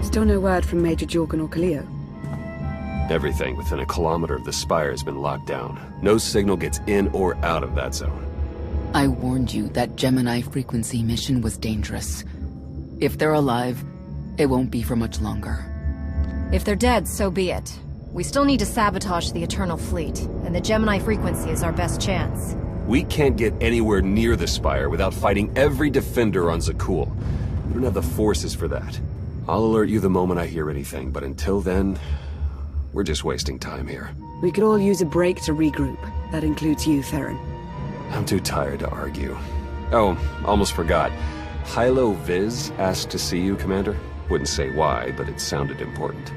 Still no word from Major Jorgen or Kaleo? Everything within a kilometer of the spire has been locked down. No signal gets in or out of that zone. I warned you that Gemini frequency mission was dangerous. If they're alive, it won't be for much longer. If they're dead, so be it. We still need to sabotage the Eternal Fleet, and the Gemini frequency is our best chance. We can't get anywhere near the spire without fighting every defender on Zakul. We don't have the forces for that. I'll alert you the moment I hear anything, but until then, we're just wasting time here. We could all use a break to regroup. That includes you, Theron. I'm too tired to argue. Oh, almost forgot. Hylo Viz asked to see you, Commander. Wouldn't say why, but it sounded important.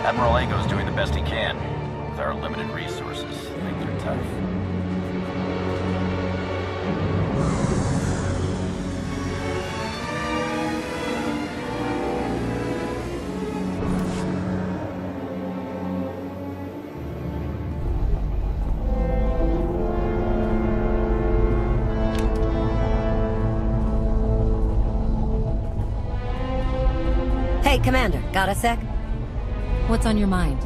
Admiral Ago's doing the best he can. With our limited resources, things are tough. Hey, Commander, got a sec? What's on your mind?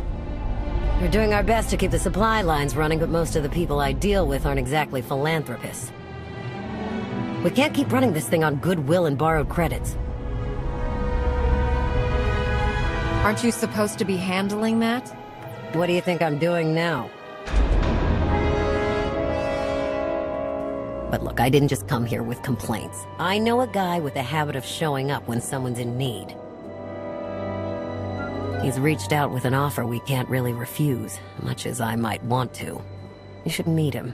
We're doing our best to keep the supply lines running, but most of the people I deal with aren't exactly philanthropists. We can't keep running this thing on goodwill and borrowed credits. Aren't you supposed to be handling that? What do you think I'm doing now? But look, I didn't just come here with complaints. I know a guy with a habit of showing up when someone's in need. He's reached out with an offer we can't really refuse, much as I might want to. You should meet him.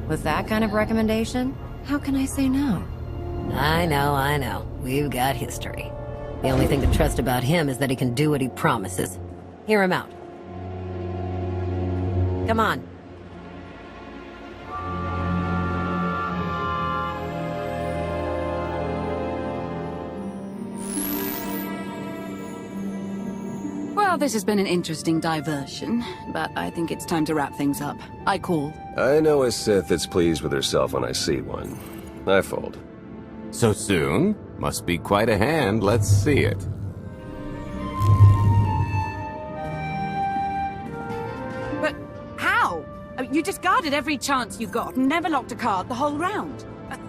With that kind of recommendation, how can I say no? I know. We've got history. The only thing to trust about him is that he can do what he promises. Hear him out. Come on. Well, this has been an interesting diversion, but I think it's time to wrap things up. I call. I know a Sith that's pleased with herself when I see one. I fold. So soon? Must be quite a hand. Let's see it. But how? You discarded every chance you got and never locked a card the whole round.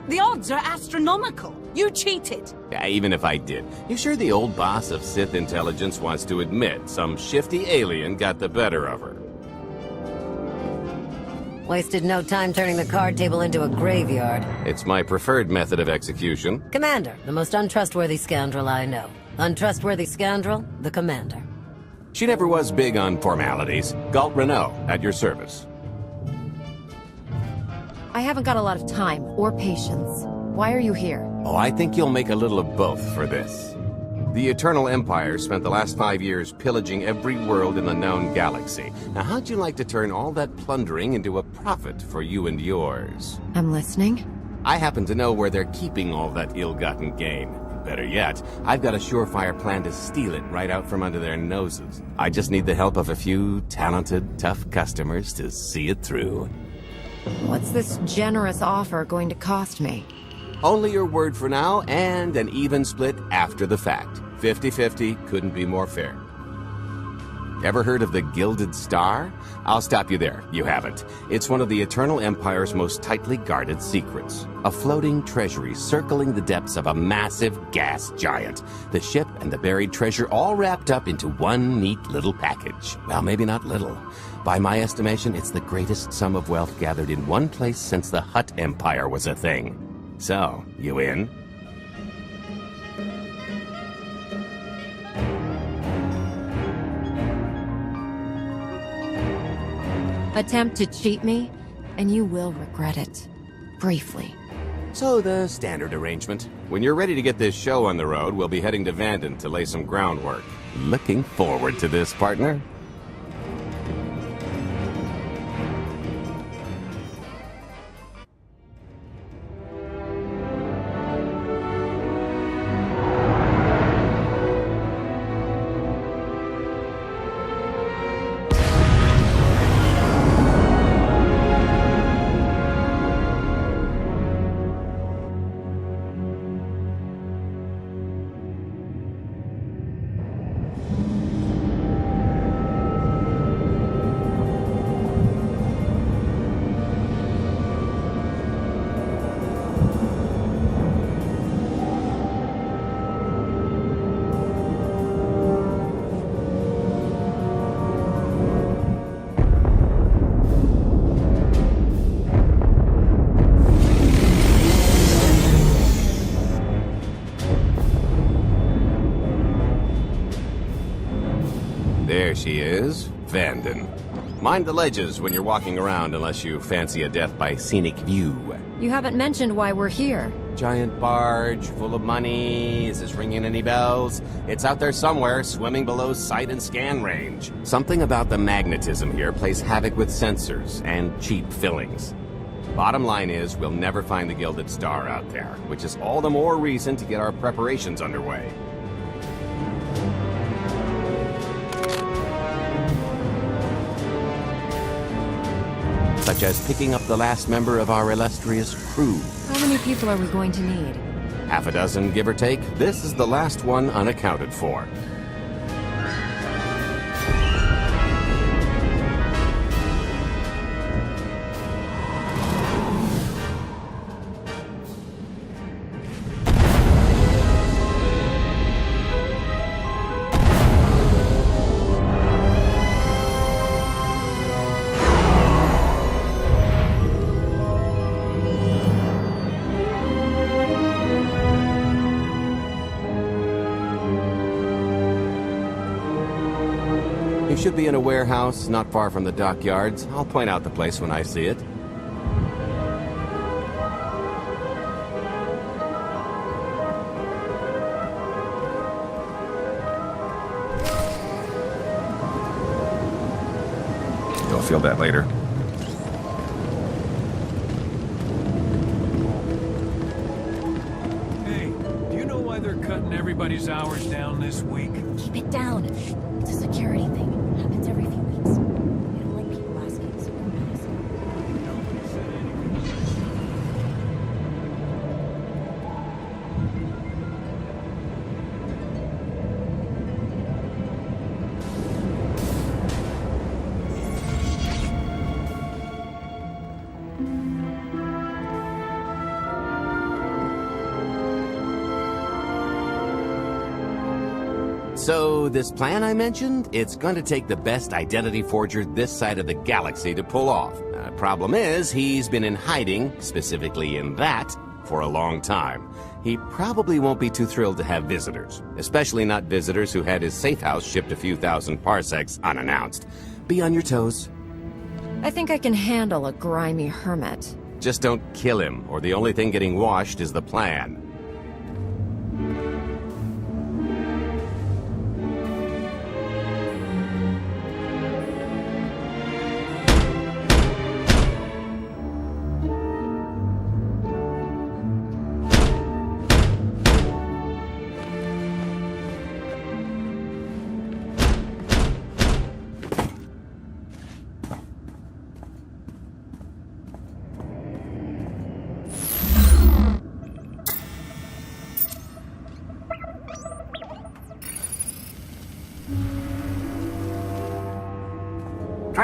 The odds are astronomical. You cheated. Yeah, even if I did. You sure the old boss of Sith intelligence wants to admit some shifty alien got the better of her? Wasted no time turning the card table into a graveyard. It's my preferred method of execution. Commander, the most untrustworthy scoundrel I know. Untrustworthy scoundrel, the Commander. She never was big on formalities. Galt Renault, at your service. I haven't got a lot of time or patience. Why are you here? Oh, I think you'll make a little of both for this. The Eternal Empire spent the last 5 years pillaging every world in the known galaxy. Now, how'd you like to turn all that plundering into a profit for you and yours? I'm listening. I happen to know where they're keeping all that ill-gotten gain. Better yet, I've got a surefire plan to steal it right out from under their noses. I just need the help of a few talented, tough customers to see it through. What's this generous offer going to cost me? Only your word for now, and an even split after the fact. 50-50 couldn't be more fair. Ever heard of the Gilded Star? I'll stop you there. You haven't. It's one of the Eternal Empire's most tightly guarded secrets. A floating treasury circling the depths of a massive gas giant. The ship and the buried treasure all wrapped up into one neat little package. Well, maybe not little. By my estimation, it's the greatest sum of wealth gathered in one place since the Hutt Empire was a thing. So, you in? Attempt to cheat me, and you will regret it. Briefly. So the standard arrangement. When you're ready to get this show on the road, we'll be heading to Vanden to lay some groundwork. Looking forward to this, partner. There she is, Vanden. Mind the ledges when you're walking around unless you fancy a death by scenic view. You haven't mentioned why we're here. Giant barge, full of money. Is this ringing any bells? It's out there somewhere, swimming below sight and scan range. Something about the magnetism here plays havoc with sensors and cheap fillings. Bottom line is, we'll never find the Gilded Star out there, which is all the more reason to get our preparations underway. Such as picking up the last member of our illustrious crew. How many people are we going to need? Half a dozen, give or take. This is the last one unaccounted for. You should be in a warehouse not far from the dockyards. I'll point out the place when I see it. You'll feel that later. Hey, do you know why they're cutting everybody's hours down this week? Keep it down. It's a security thing. Happens every few weeks. They don't like people asking, so we're asking. So, this plan I mentioned, it's going to take the best identity forger this side of the galaxy to pull off. Problem is, he's been in hiding, specifically in that, for a long time. He probably won't be too thrilled to have visitors, especially not visitors who had his safe house shipped a few thousand parsecs unannounced. Be on your toes. I think I can handle a grimy hermit. Just don't kill him, or the only thing getting washed is the plan.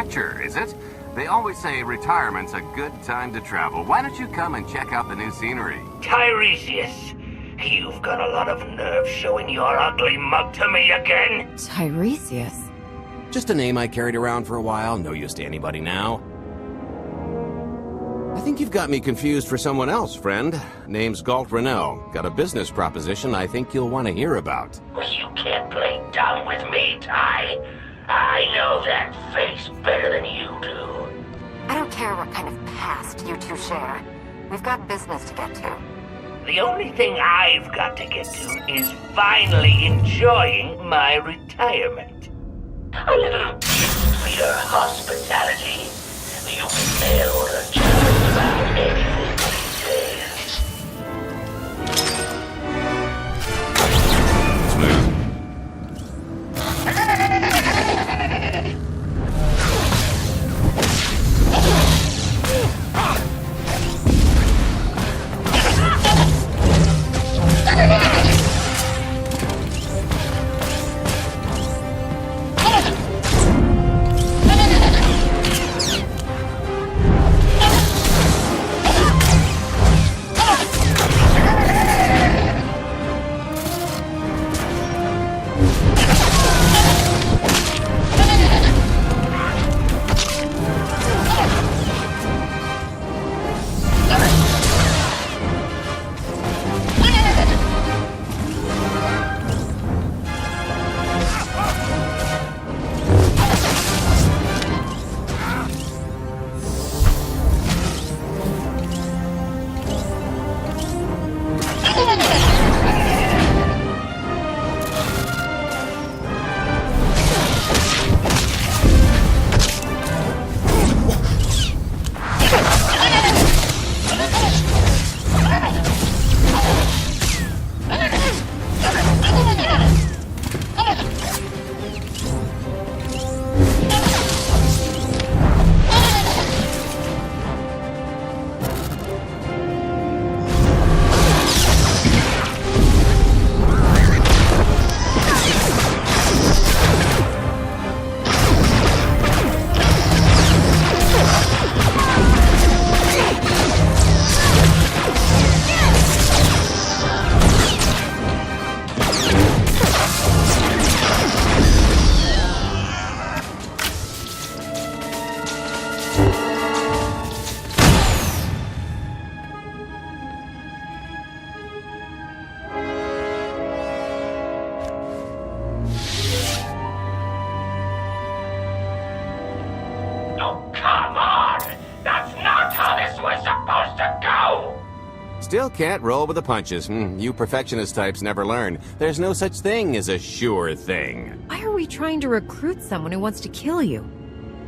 Dretcher, is it? They always say retirement's a good time to travel. Why don't you come and check out the new scenery? Tiresias, you've got a lot of nerve showing your ugly mug to me again. Tiresias? Just a name I carried around for a while, no use to anybody now. I think you've got me confused for someone else, friend. Name's Galt Renault. Got a business proposition I think you'll want to hear about. You can't play dumb with me, Ty. I know that face better than you do. I don't care what kind of past you two share. We've got business to get to. The only thing I've got to get to is finally enjoying my retirement. A little gift for your hospitality. You can mail order just about anything these days. Smooth. Still can't roll with the punches. You perfectionist types never learn. There's no such thing as a sure thing. Why are we trying to recruit someone who wants to kill you?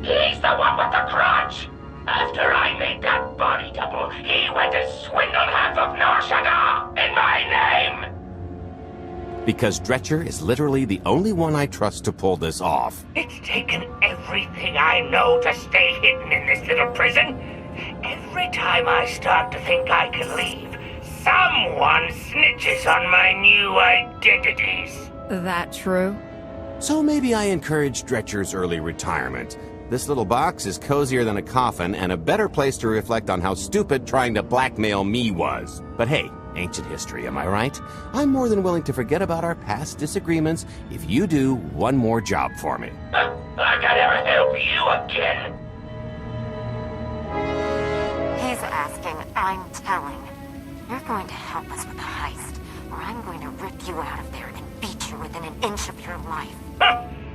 He's the one with the grudge. After I made that body double, he went and swindled half of Nar Shaddaa in my name. Because Dretcher is literally the only one I trust to pull this off. It's taken everything I know to stay hidden in this little prison. Every time I start to think I can leave, someone snitches on my new identities. That true? So maybe I encourage Dretcher's early retirement. This little box is cozier than a coffin and a better place to reflect on how stupid trying to blackmail me was. But hey, ancient history, am I right? I'm more than willing to forget about our past disagreements if you do one more job for me. I can never help you again. He's asking, I'm telling. You're going to help us with the heist, or I'm going to rip you out of there and beat you within an inch of your life.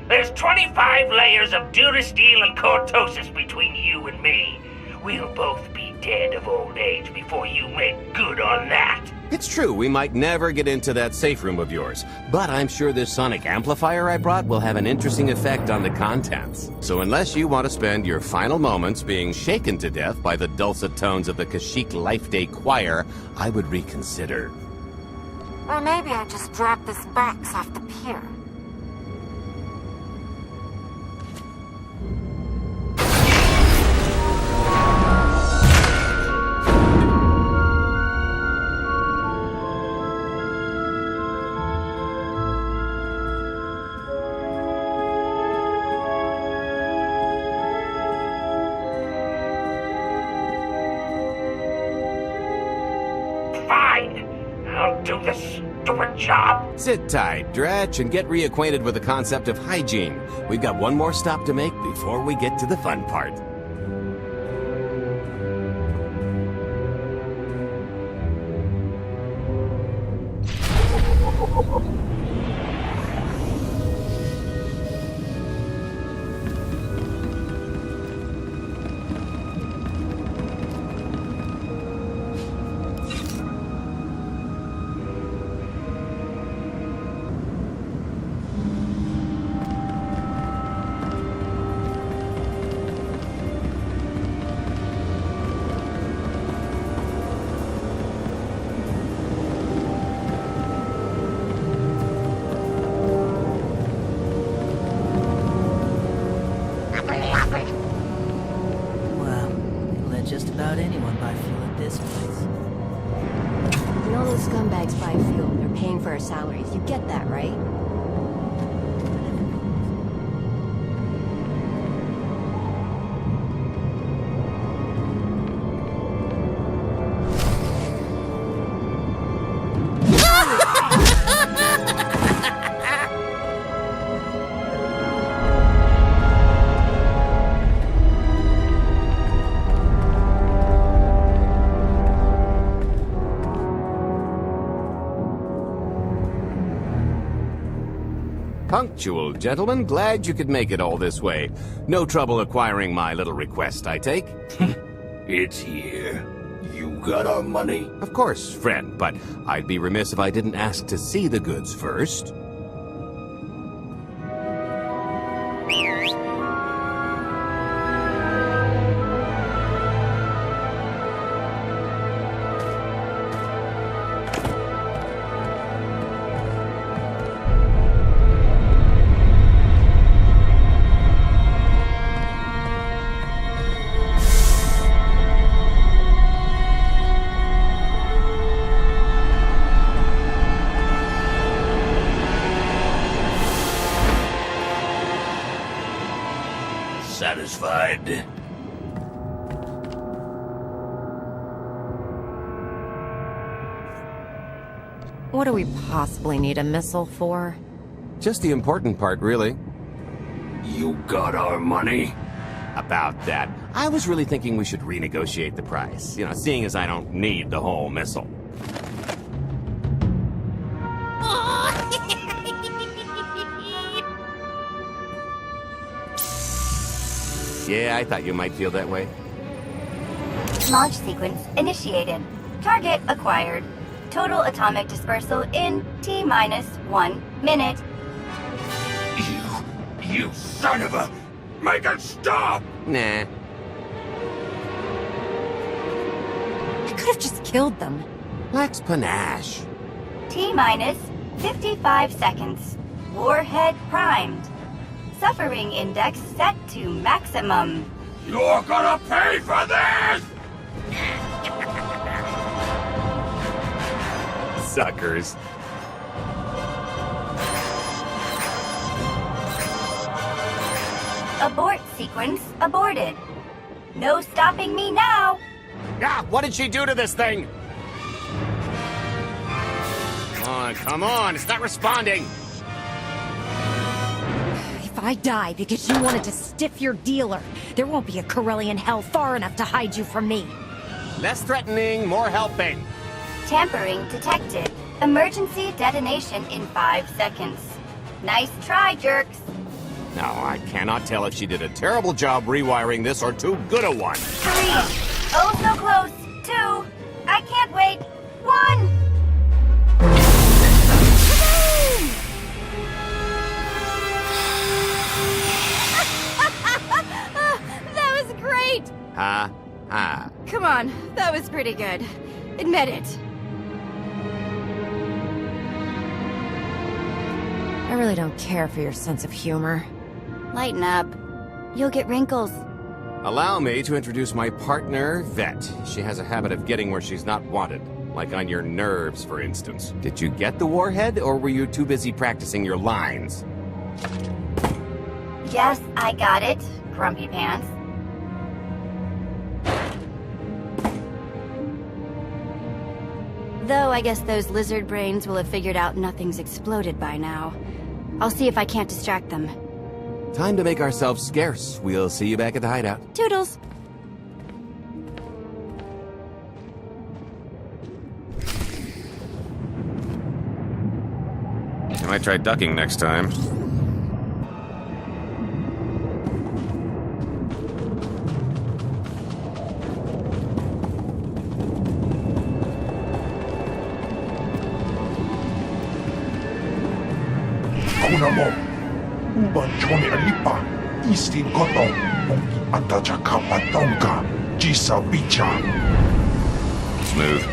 There's 25 layers of durasteel and cortosis between you and me. We'll both be dead of old age before you make good on that. It's true, we might never get into that safe room of yours, but I'm sure this sonic amplifier I brought will have an interesting effect on the contents. So unless you want to spend your final moments being shaken to death by the dulcet tones of the Kashyyyk Life Day Choir, I would reconsider. Or maybe I just drop this box off the pier. fine. I'll do this stupid job. Sit tight, Dretch, and get reacquainted with the concept of hygiene. We've got one more stop to make before we get to the fun part. Wow, they let just about anyone buy fuel at this place. When all those scumbags buy fuel, they're paying for our salaries. You get that, right? Punctual, gentlemen. Glad you could make it all this way. No trouble acquiring my little request, I take? It's here. You got our money? Of course, friend, but I'd be remiss if I didn't ask to see the goods first. Satisfied? What do we possibly need a missile for? Just the important part, really. You got our money? About that, I was really thinking we should renegotiate the price. You know, seeing as I don't need the whole missile. Yeah, I thought you might feel that way. Launch sequence initiated. Target acquired. Total atomic dispersal in T-minus 1 minute. You son of a... Make it stop! Nah. I could have just killed them. Let's panache. T-minus 55 seconds. Warhead primed. Suffering index set to maximum. You're gonna pay for this! Suckers. Abort sequence aborted. No stopping me now. Ah, what did she do to this thing? Come on, it's not responding. If I die because you wanted to stiff your dealer, there won't be a Corellian hell far enough to hide you from me. Less threatening, more helping. Tampering detected. Emergency detonation in 5 seconds. Nice try, jerks. Now, I cannot tell if she did a terrible job rewiring this or too good a one. 3. Oh, so close. 2. I can't wait. 1. That was great! Ha, ha. Come on, that was pretty good. Admit it. I really don't care for your sense of humor. Lighten up. You'll get wrinkles. Allow me to introduce my partner, Vet. She has a habit of getting where she's not wanted. Like on your nerves, for instance. Did you get the warhead, or were you too busy practicing your lines? Yes, I got it. Grumpy pants. Though I guess those lizard brains will have figured out nothing's exploded by now. I'll see if I can't distract them. Time to make ourselves scarce. We'll see you back at the hideout. Toodles! I might try ducking next time. Kuna mo, uban chone alipa, istin koto, ongi atacha kapatonka, jisa bicha. Smooth.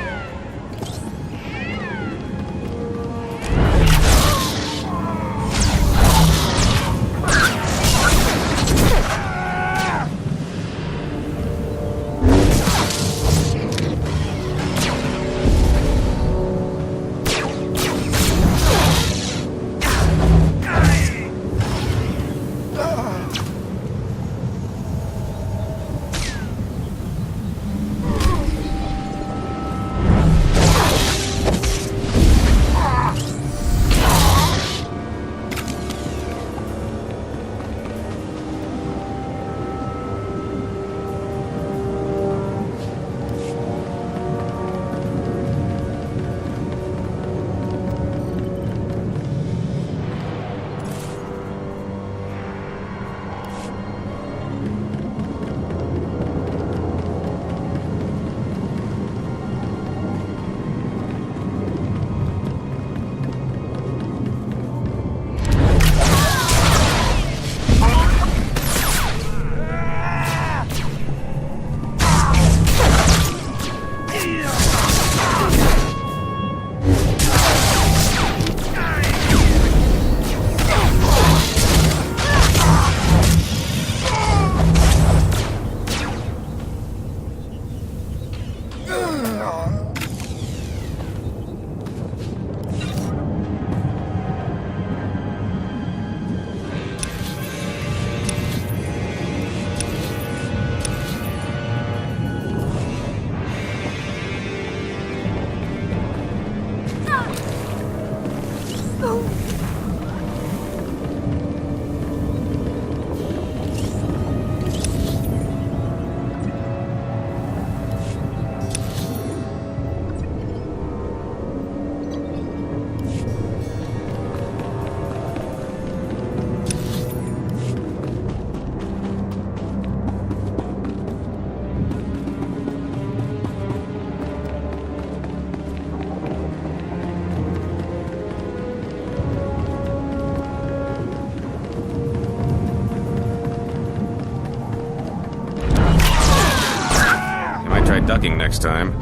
Ducking next time.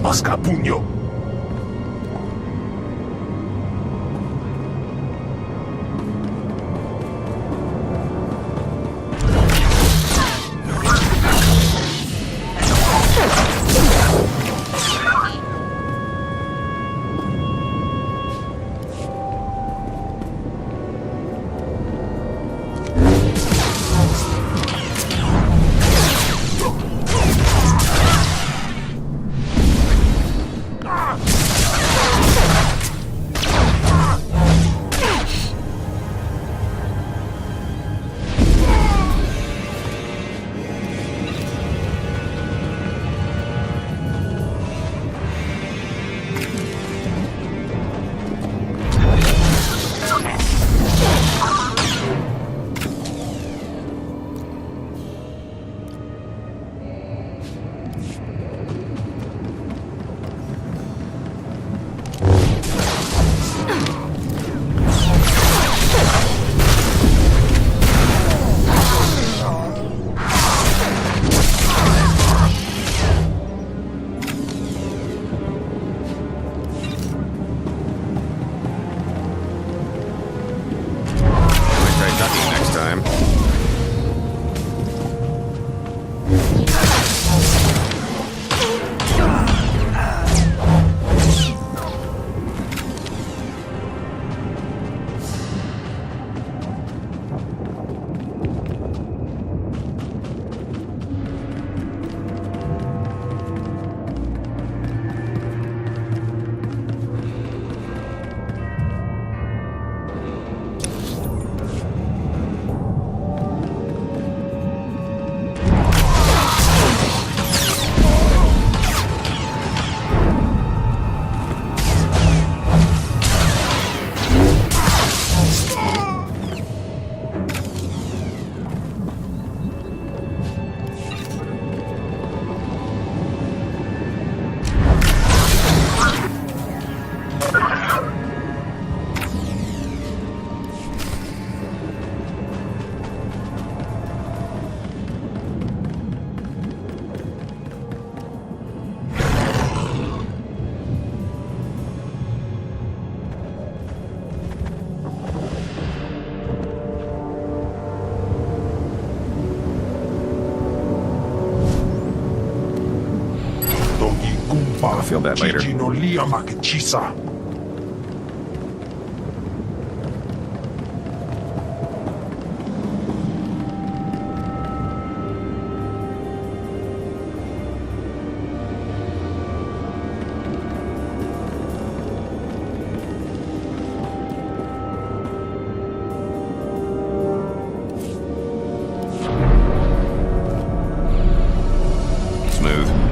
Pasca puño. handle that later. Gigi no lia makechisa. Smooth.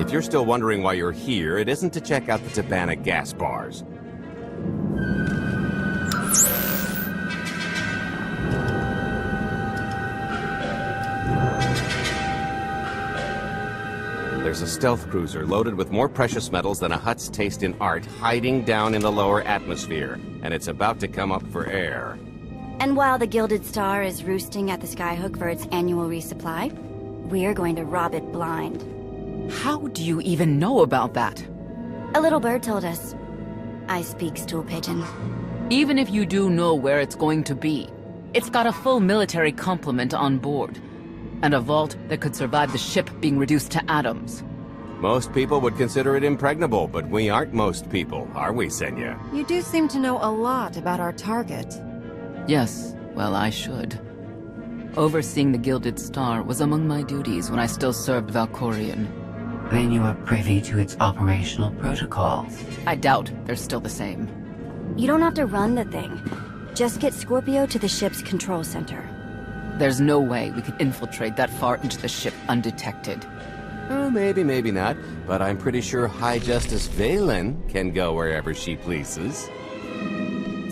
If you're still wondering why you're here, it isn't to check out the Tabana gas bars. There's a stealth cruiser loaded with more precious metals than a Hutt's taste in art hiding down in the lower atmosphere, and it's about to come up for air. And while the Gilded Star is roosting at the Skyhook for its annual resupply, we're going to rob it blind. How do you even know about that? A little bird told us. I speak stool pigeon. Even if you do know where it's going to be, it's got a full military complement on board, and a vault that could survive the ship being reduced to atoms. Most people would consider it impregnable, but we aren't most people, are we, Senya? You do seem to know a lot about our target. Yes, well, I should. Overseeing the Gilded Star was among my duties when I still served Valkorion. Then you are privy to its operational protocols. I doubt they're still the same. You don't have to run the thing. Just get Scorpio to the ship's control center. There's no way we could infiltrate that far into the ship undetected. Oh, maybe, maybe not, but I'm pretty sure High Justice Valen can go wherever she pleases.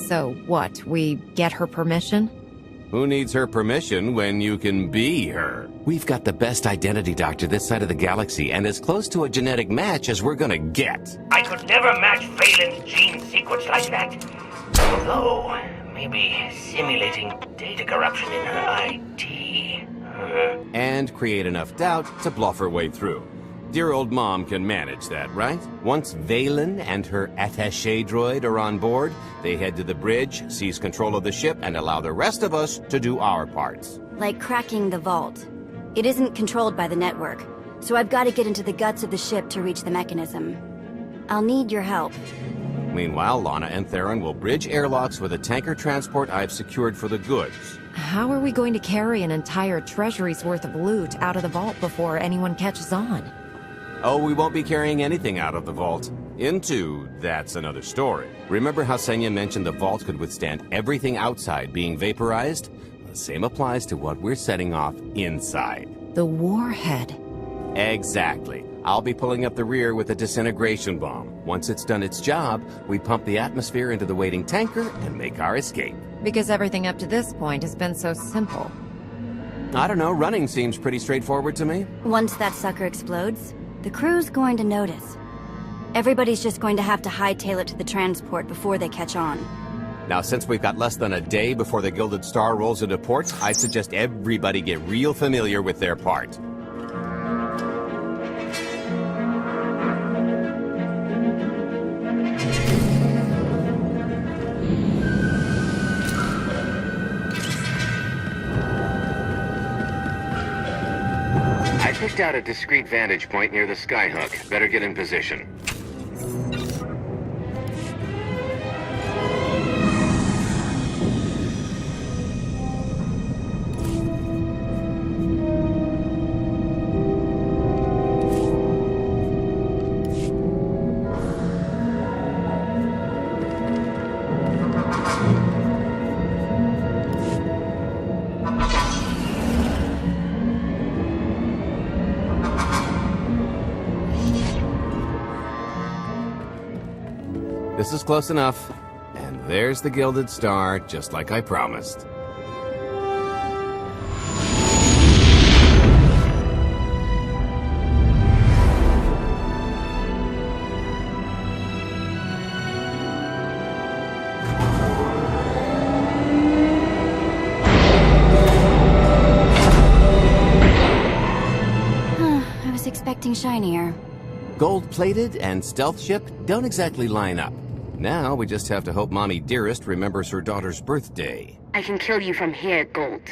So what, we get her permission? Who needs her permission when you can be her? We've got the best identity doctor this side of the galaxy, and as close to a genetic match as we're gonna get. I could never match Valen's gene sequence like that. Although, maybe simulating data corruption in her IT. And create enough doubt to bluff her way through. Dear old mom can manage that, right? Once Valen and her attaché droid are on board, they head to the bridge, seize control of the ship, and allow the rest of us to do our parts. Like cracking the vault. It isn't controlled by the network, so I've got to get into the guts of the ship to reach the mechanism. I'll need your help. Meanwhile, Lana and Theron will bridge airlocks with a tanker transport I've secured for the goods. How are we going to carry an entire treasury's worth of loot out of the vault before anyone catches on? Oh, we won't be carrying anything out of the vault. Into, that's another story. Remember how Senya mentioned the vault could withstand everything outside being vaporized? The same applies to what we're setting off inside. The warhead. Exactly. I'll be pulling up the rear with a disintegration bomb. Once it's done its job, we pump the atmosphere into the waiting tanker and make our escape. Because everything up to this point has been so simple. I don't know, running seems pretty straightforward to me. Once that sucker explodes, the crew's going to notice. Everybody's just going to have to hightail it to the transport before they catch on. Now, since we've got less than a day before the Gilded Star rolls into port, I suggest everybody get real familiar with their part. I picked out a discreet vantage point near the Skyhook. Better get in position. This is close enough. And there's the Gilded Star, just like I promised. getting shinier. Gold-plated and stealth ship don't exactly line up. Now we just have to hope Mommy Dearest remembers her daughter's birthday. I can kill you from here, Gold.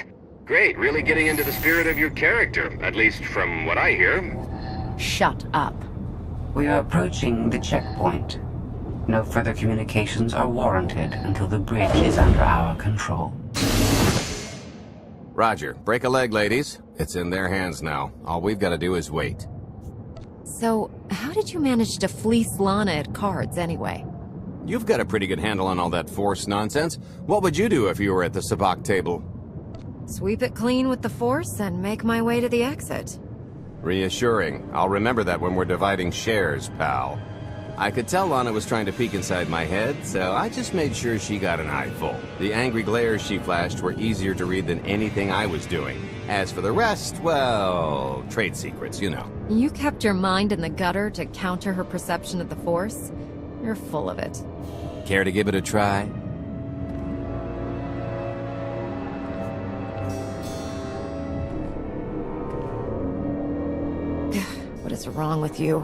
Great, really getting into the spirit of your character, at least from what I hear. Shut up. We are approaching the checkpoint. No further communications are warranted until the bridge is under our control. Roger. Break a leg, ladies. It's in their hands now. All we've got to do is wait. So, how did you manage to fleece Lana at cards anyway? You've got a pretty good handle on all that Force nonsense. What would you do if you were at the sabacc table? Sweep it clean with the Force and make my way to the exit. Reassuring. I'll remember that when we're dividing shares, pal. I could tell Lana was trying to peek inside my head, so I just made sure she got an eyeful. The angry glares she flashed were easier to read than anything I was doing. As for the rest, well, trade secrets, you know. You kept your mind in the gutter to counter her perception of the Force? You're full of it. Care to give it a try? What is wrong with you?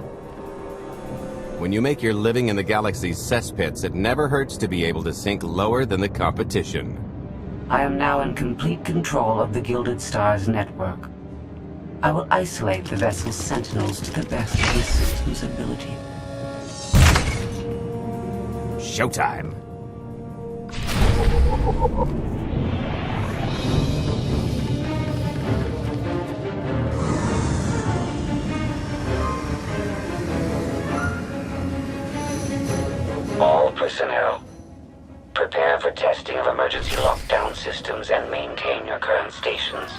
When you make your living in the galaxy's cesspits, it never hurts to be able to sink lower than the competition. I am now in complete control of the Gilded Stars network. I will isolate the vessel's sentinels to the best of the system's ability. Showtime! All personnel, prepare for testing of emergency lockdown systems and maintain your current stations.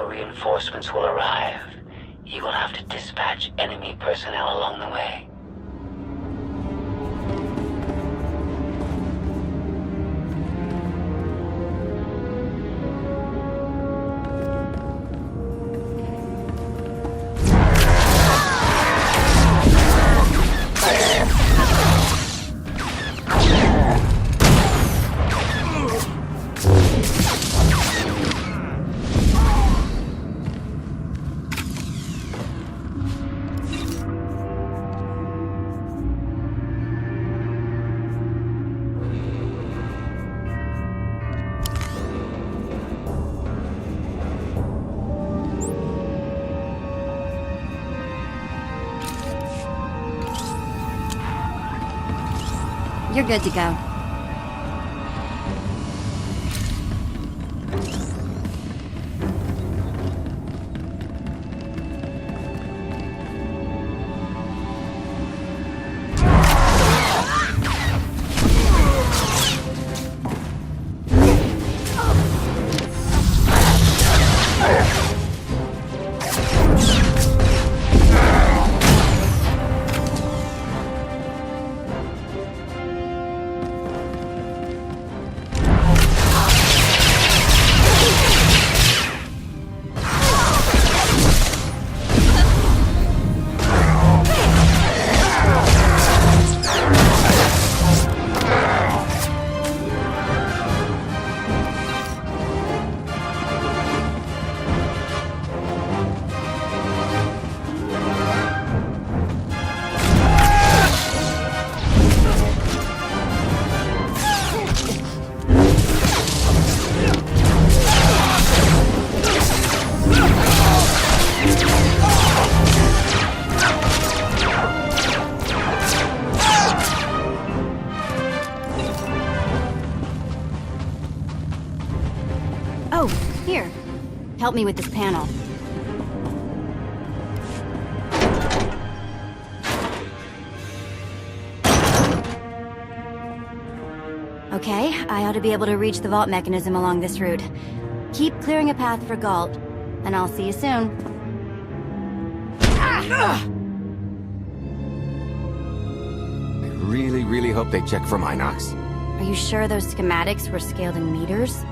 Reinforcements will arrive. You will have to dispatch enemy personnel along the way. You're good to go. Here, help me with this panel. Okay, I ought to be able to reach the vault mechanism along this route. Keep clearing a path for Galt, and I'll see you soon. I really hope they check for Minox. Are you sure those schematics were scaled in meters?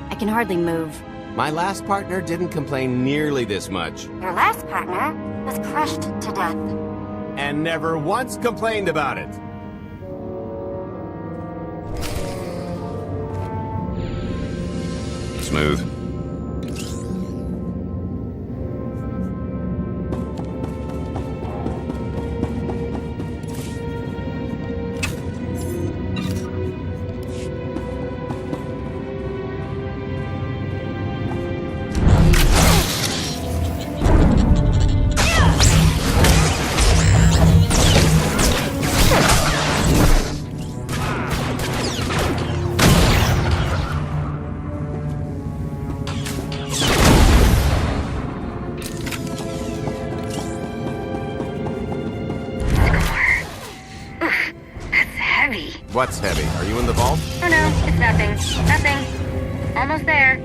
I can hardly move. My last partner didn't complain nearly this much. Your last partner was crushed to death. And never once complained about it. Smooth. What's heavy? Are you in the vault? Oh no, it's nothing. Nothing. Almost there.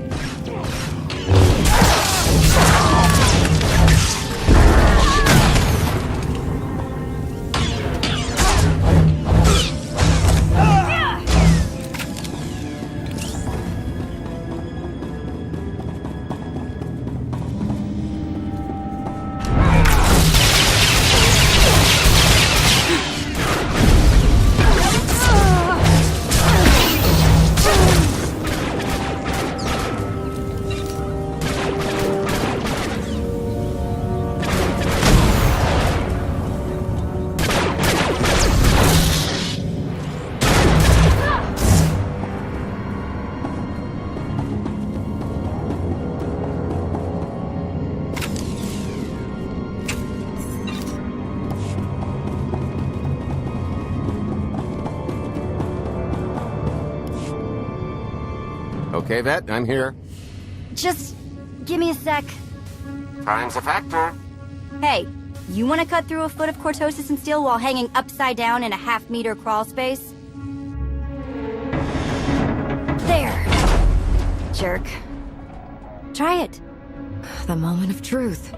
Okay, Vet, I'm here. Just give me a sec. Time's a factor. Hey, you want to cut through a foot of cortosis and steel while hanging upside down in a half-meter crawl space? There. Jerk. Try it. The moment of truth.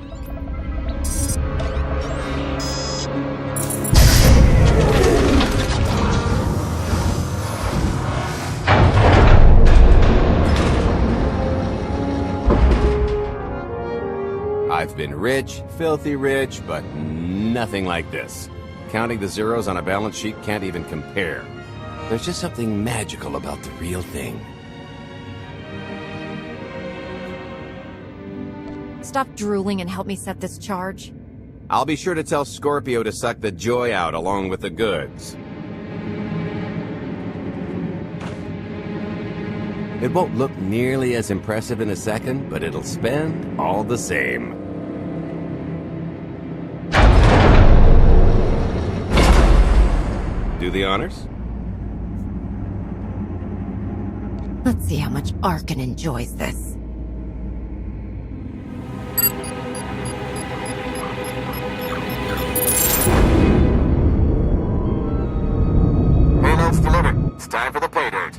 I've been rich, filthy rich, but nothing like this. Counting the zeros on a balance sheet can't even compare. There's just something magical about the real thing. Stop drooling and help me set this charge. I'll be sure to tell Scorpio to suck the joy out along with the goods. It won't look nearly as impressive in a second, but it'll spend all the same. Do the honors? Let's see how much Arkin enjoys this. Payload's delivered. It's time for the pay date.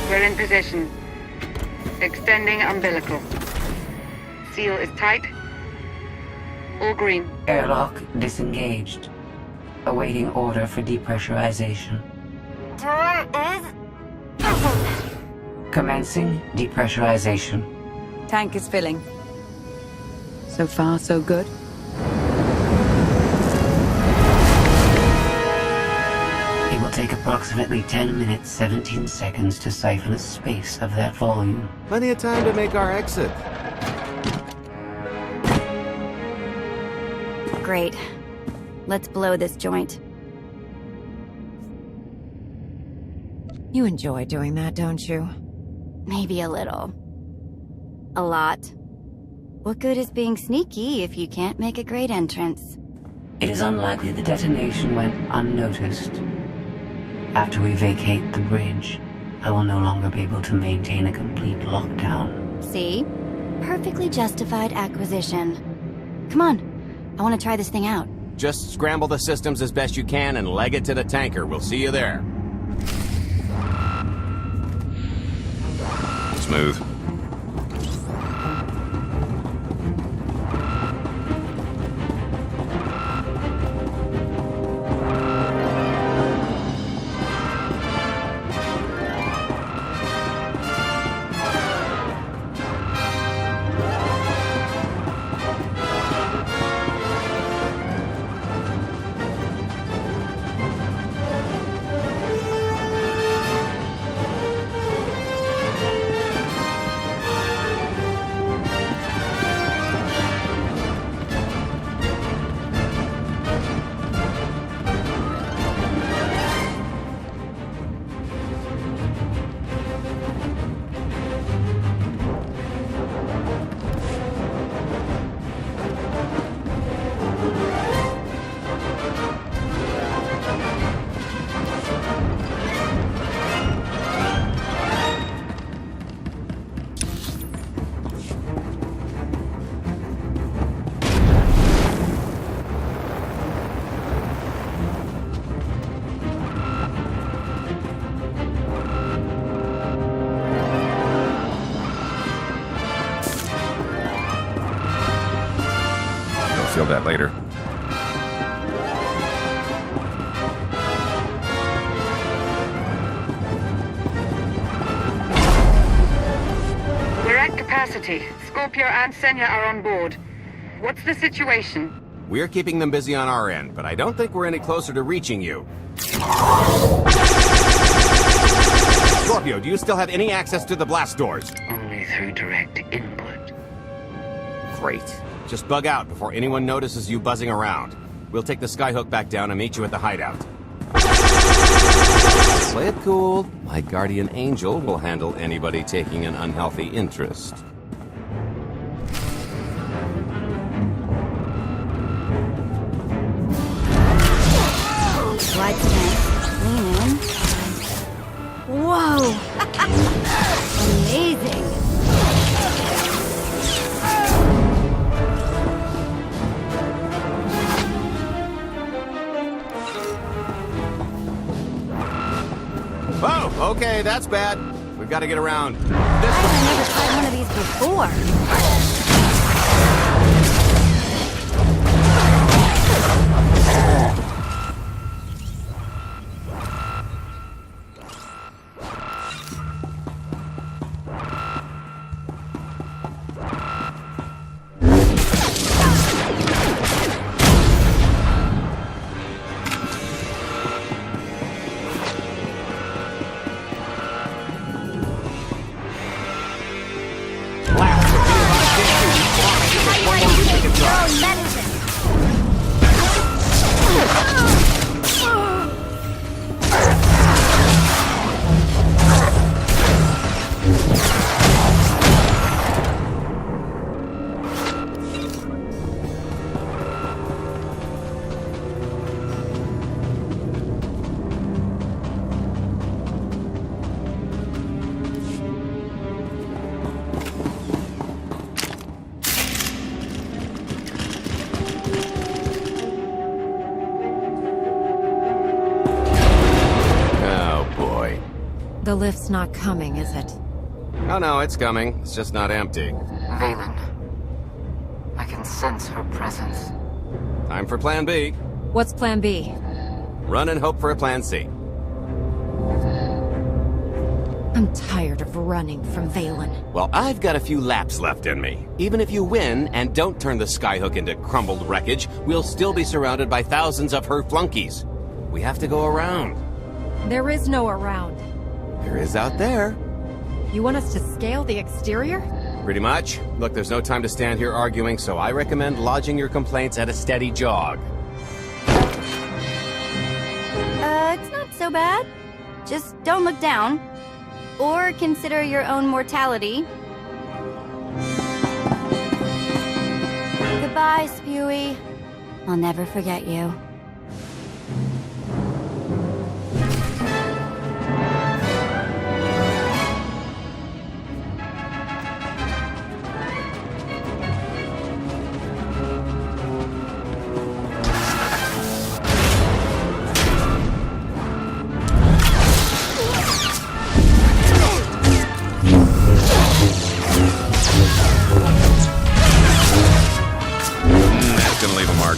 We're in position. Extending umbilical. Seal is tight. All green. Airlock disengaged. Awaiting order for depressurization. Door is open. Commencing depressurization. Tank is filling. So far, so good. It will take approximately 10 minutes, 17 seconds to siphon a space of that volume. Plenty of time to make our exit. Great. Let's blow this joint. You enjoy doing that, don't you? Maybe a little. A lot. What good is being sneaky if you can't make a great entrance? It is unlikely the detonation went unnoticed. After we vacate the bridge, I will no longer be able to maintain a complete lockdown. See? Perfectly justified acquisition. Come on, I want to try this thing out. Just scramble the systems as best you can and leg it to the tanker. We'll see you there. Smooth. Feel that later. We're at capacity. Scorpio and Senya are on board. What's the situation? We're keeping them busy on our end, but I don't think we're any closer to reaching you. Scorpio, do you still have any access to the blast doors? Only through direct input. Great. Just bug out before anyone notices you buzzing around. We'll take the skyhook back down and meet you at the hideout. Play it cool. My guardian angel will handle anybody taking an unhealthy interest. Slide to lean in. Whoa! Amazing! Oh, okay, that's bad. We've got to get around. I've never tried one of these before. The lift's not coming, is it? Oh no, it's coming. It's just not empty. Valen. I can sense her presence. Time for plan B. What's plan B? Run and hope for a plan C. I'm tired of running from Valen. Well, I've got a few laps left in me. Even if you win and don't turn the skyhook into crumbled wreckage, we'll still be surrounded by thousands of her flunkies. We have to go around. There is no around. There is out there. You want us to scale the exterior? Pretty much. Look, there's no time to stand here arguing, so I recommend lodging your complaints at a steady jog. It's not so bad. Just don't look down. Or consider your own mortality. Bye, Spewy. I'll never forget you. That's gonna leave a mark.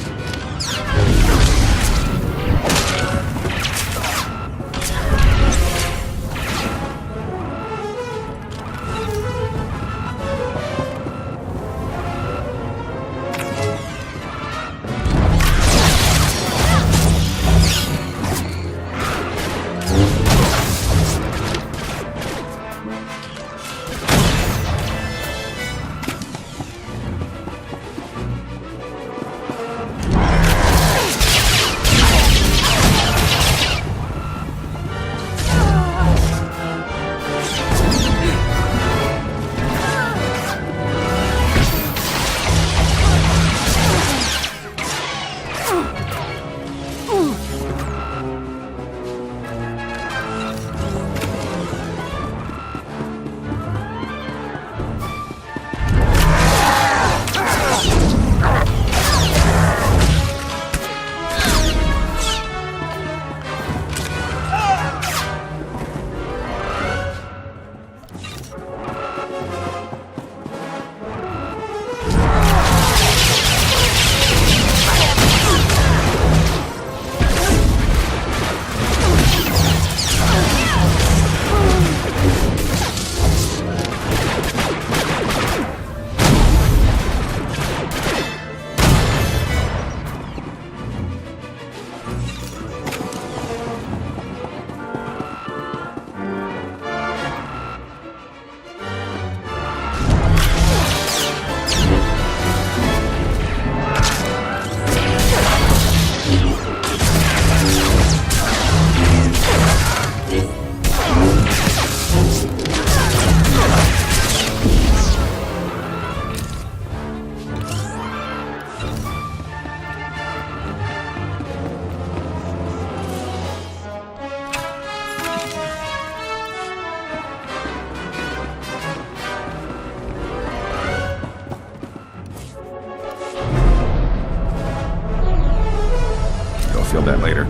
Feel that later.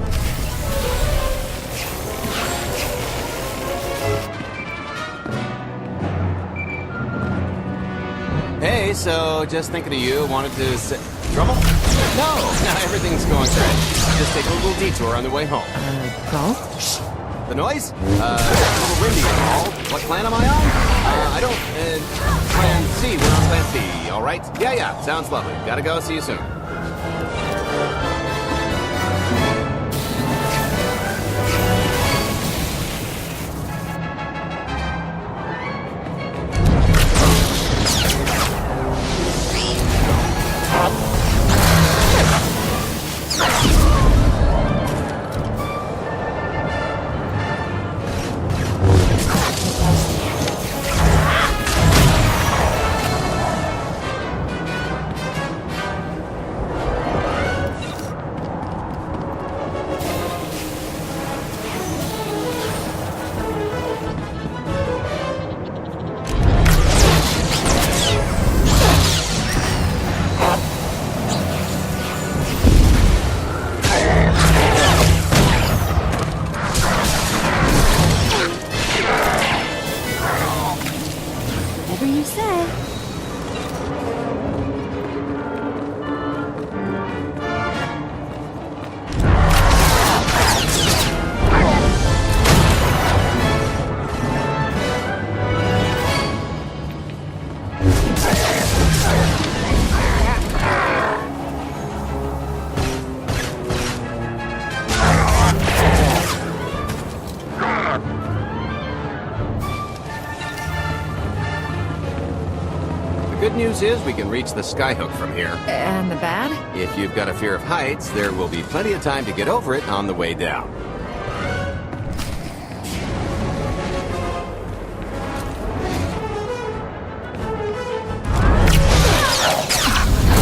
Hey, so just thinking of you, wanted to say... Trouble? No, everything's going great. Just take a little detour on the way home. Go? Shh. The noise? It's a little windy and all. What plan am I on? I don't, plan C. We're on plan C, all right? Yeah, sounds lovely. Gotta go. See you soon. Good news is we can reach the skyhook from here. And the bad? If you've got a fear of heights, there will be plenty of time to get over it on the way down.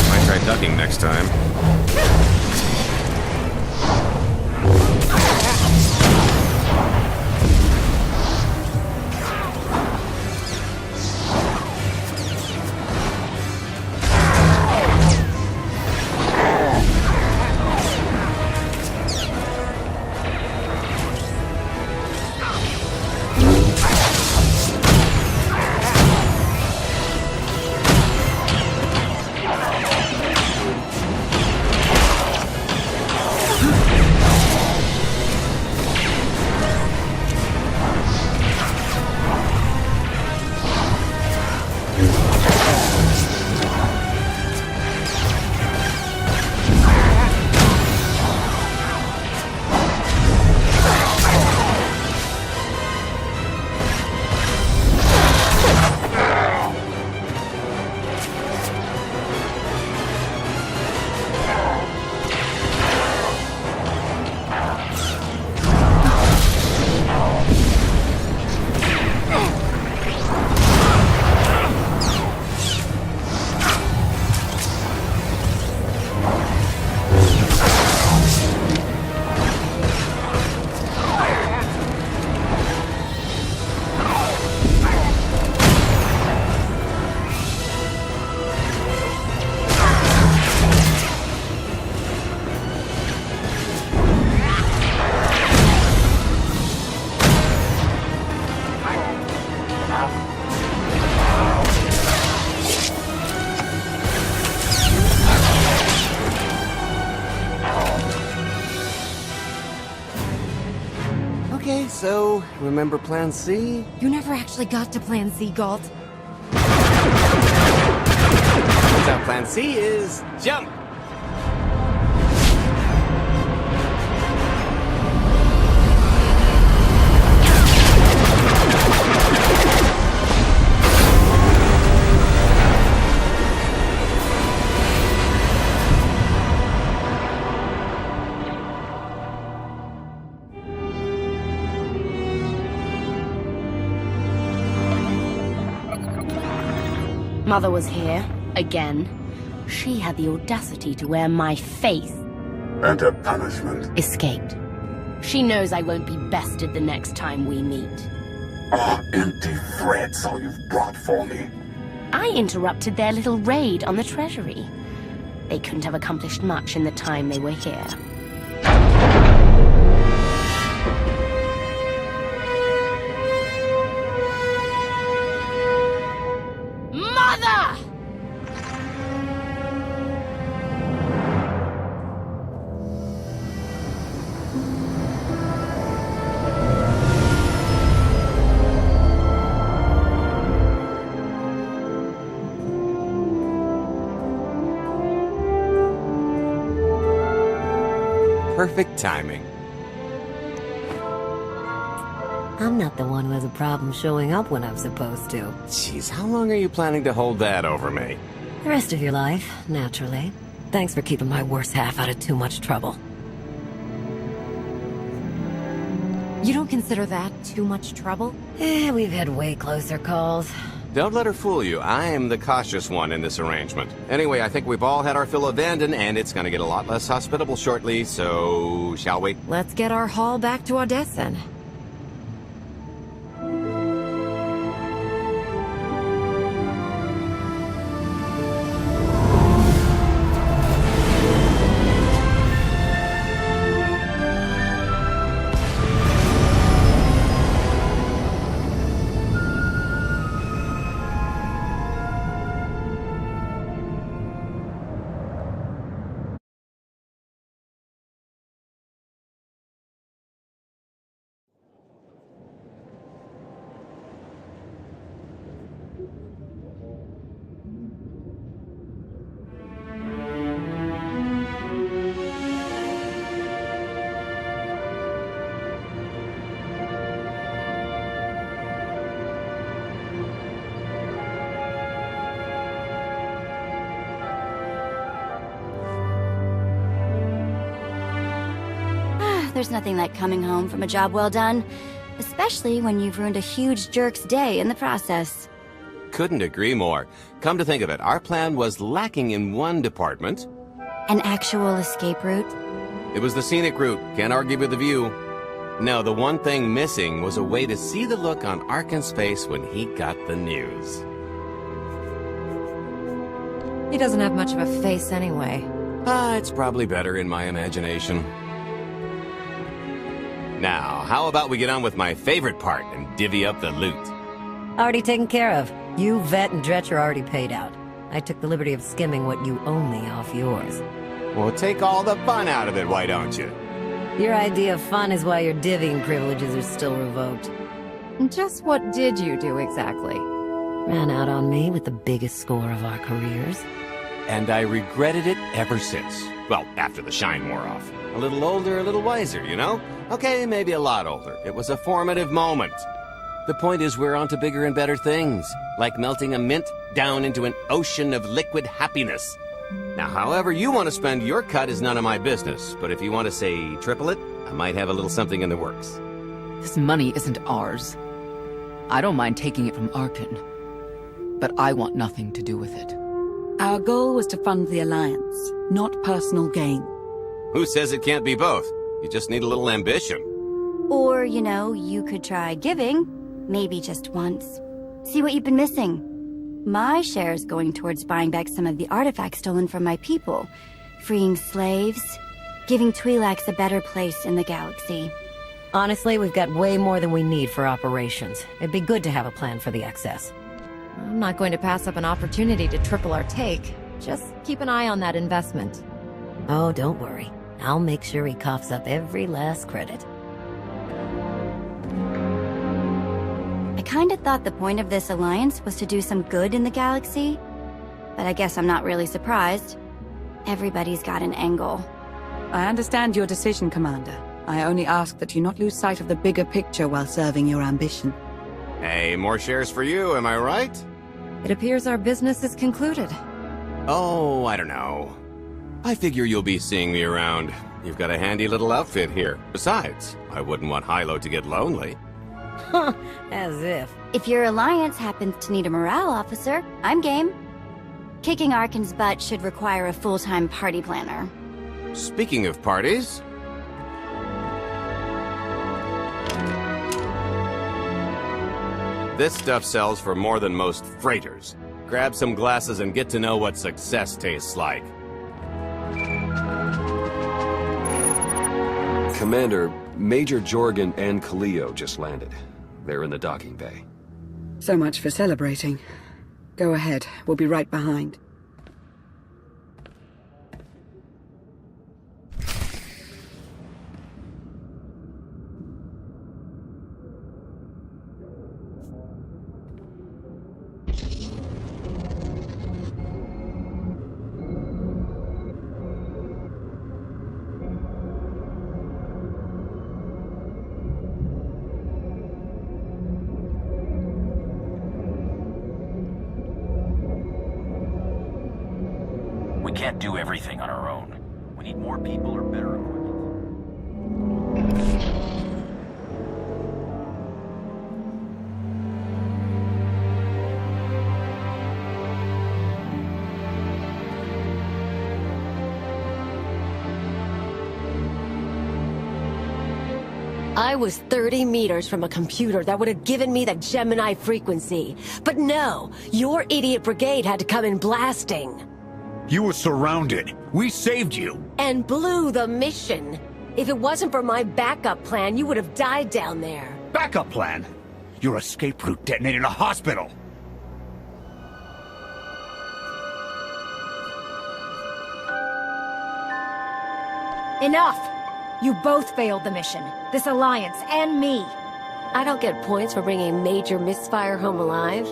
Might try ducking next time. Okay, so, remember Plan C? You never actually got to Plan C, Galt. Turns out Plan C is jump! Mother was here, again. She had the audacity to wear my face. And a punishment. Escaped. She knows I won't be bested the next time we meet. Ah, empty threats all you've brought for me. I interrupted their little raid on the treasury. They couldn't have accomplished much in the time they were here. Mother! Perfect timing. I'm not the one who has a problem showing up when I'm supposed to. Jeez, how long are you planning to hold that over me? The rest of your life, naturally. Thanks for keeping my worse half out of too much trouble. You don't consider that too much trouble? We've had way closer calls. Don't let her fool you. I am the cautious one in this arrangement. Anyway, I think we've all had our fill of Vanden, and it's gonna get a lot less hospitable shortly, so... shall we? Let's get our haul back to Odessa. There's nothing like coming home from a job well done, especially when you've ruined a huge jerk's day in the process. couldn't agree more. Come to think of it, our plan was lacking in one department. An actual escape route? It was the scenic route. Can't argue with the view. No, the one thing missing was a way to see the look on Arkin's face when he got the news. He doesn't have much of a face anyway. It's probably better in my imagination. Now, how about we get on with my favorite part and divvy up the loot? Already taken care of. You, Vet, and Dretch are already paid out. I took the liberty of skimming what you owe me off yours. Well, take all the fun out of it, why don't you? Your idea of fun is why your divvying privileges are still revoked. Just what did you do exactly? Ran out on me with the biggest score of our careers. And I regretted it ever since. Well, after the shine wore off. A little older, a little wiser, you know? Okay, maybe a lot older. It was a formative moment. The point is we're on to bigger and better things, like melting a mint down into an ocean of liquid happiness. Now, however you want to spend your cut is none of my business, but if you want to, say, triple it, I might have a little something in the works. This money isn't ours. I don't mind taking it from Arkin, but I want nothing to do with it. Our goal was to fund the Alliance, not personal gain. Who says it can't be both? You just need a little ambition. Or, you know, you could try giving. Maybe just once. See what you've been missing. My share is going towards buying back some of the artifacts stolen from my people, freeing slaves, giving Twi'leks a better place in the galaxy. Honestly, we've got way more than we need for operations. It'd be good to have a plan for the excess. I'm not going to pass up an opportunity to triple our take. Just keep an eye on that investment. Oh, don't worry. I'll make sure he coughs up every last credit. I kinda thought the point of this alliance was to do some good in the galaxy, but I guess I'm not really surprised. Everybody's got an angle. I understand your decision, Commander. I only ask that you not lose sight of the bigger picture while serving your ambition. Hey, more shares for you, am I right? It appears our business is concluded. Oh, I don't know. I figure you'll be seeing me around. You've got a handy little outfit here. Besides, I wouldn't want Hilo to get lonely. As if. If your alliance happens to need a morale officer, I'm game. Kicking Arkin's butt should require a full-time party planner. Speaking of parties... This stuff sells for more than most freighters. Grab some glasses and get to know what success tastes like. Commander, Major Jorgen and Kaleo just landed. They're in the docking bay. So much for celebrating. Go ahead, we'll be right behind. We can't do everything on our own. We need more people or better equipment. I was 30 meters from a computer that would have given me the Gemini frequency. But no, your idiot brigade had to come in blasting. You were surrounded. We saved you. And blew the mission. If it wasn't for my backup plan, you would have died down there. Backup plan? Your escape route detonated a hospital. Enough! You both failed the mission. This alliance and me. I don't get points for bringing Major Misfire home alive.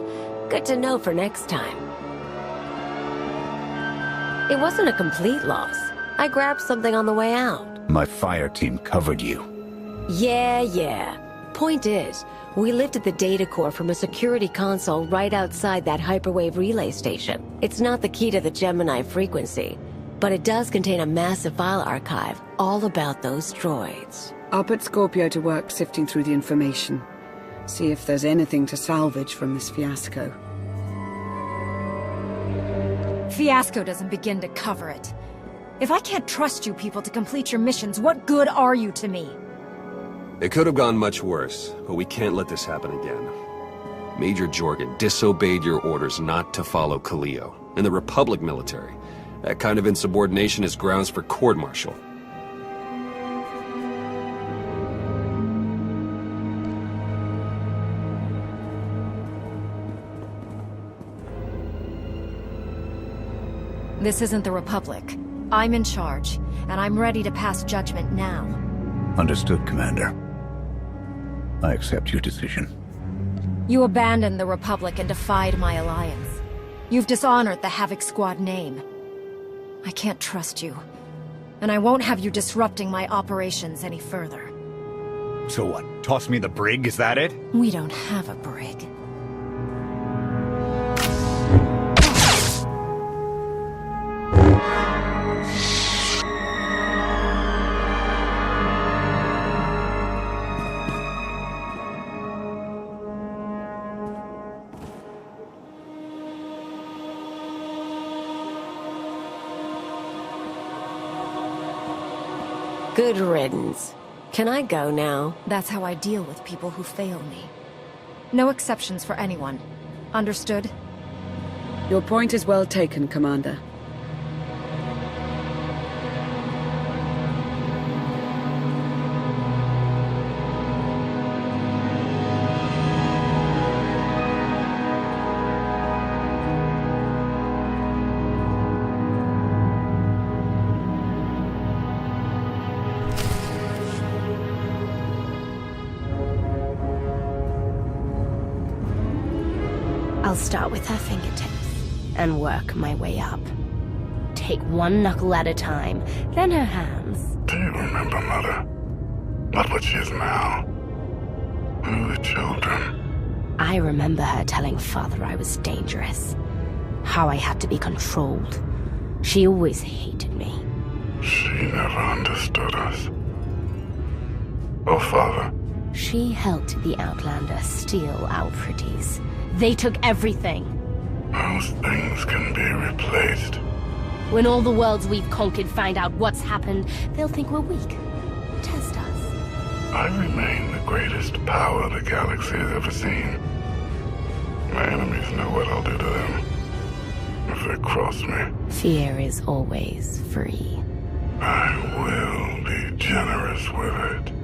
Good to know for next time. It wasn't a complete loss. I grabbed something on the way out. My fire team covered you. Yeah. Point is, we lifted the data core from a security console right outside that hyperwave relay station. It's not the key to the Gemini frequency, but it does contain a massive file archive all about those droids. I'll put Scorpio to work sifting through the information. See if there's anything to salvage from this fiasco. Fiasco doesn't begin to cover it. If I can't trust you people to complete your missions, what good are you to me? It could have gone much worse, but we can't let this happen again. Major Jorgen disobeyed your orders not to follow Kaleo, and the Republic military. That kind of insubordination is grounds for court-martial. This isn't the Republic. I'm in charge, and I'm ready to pass judgment now. Understood, Commander. I accept your decision. You abandoned the Republic and defied my alliance. You've dishonored the Havoc Squad name. I can't trust you, and I won't have you disrupting my operations any further. So what? Toss me the brig, is that it? We don't have a brig. Good riddance. Can I go now? That's how I deal with people who fail me. No exceptions for anyone. Understood? Your point is well taken, Commander. I'll start with her fingertips and work my way up. Take one knuckle at a time, then her hands. Do you remember, Mother? Not what she is now. We were children. I remember her telling Father I was dangerous. How I had to be controlled. She always hated me. She never understood us. Oh, Father. She helped the Outlander steal our pretties. They took everything. Those things can be replaced. When all the worlds we've conquered find out what's happened, they'll think we're weak. Test us. I remain the greatest power the galaxy has ever seen. My enemies know what I'll do to them if they cross me. Fear is always free. I will be generous with it.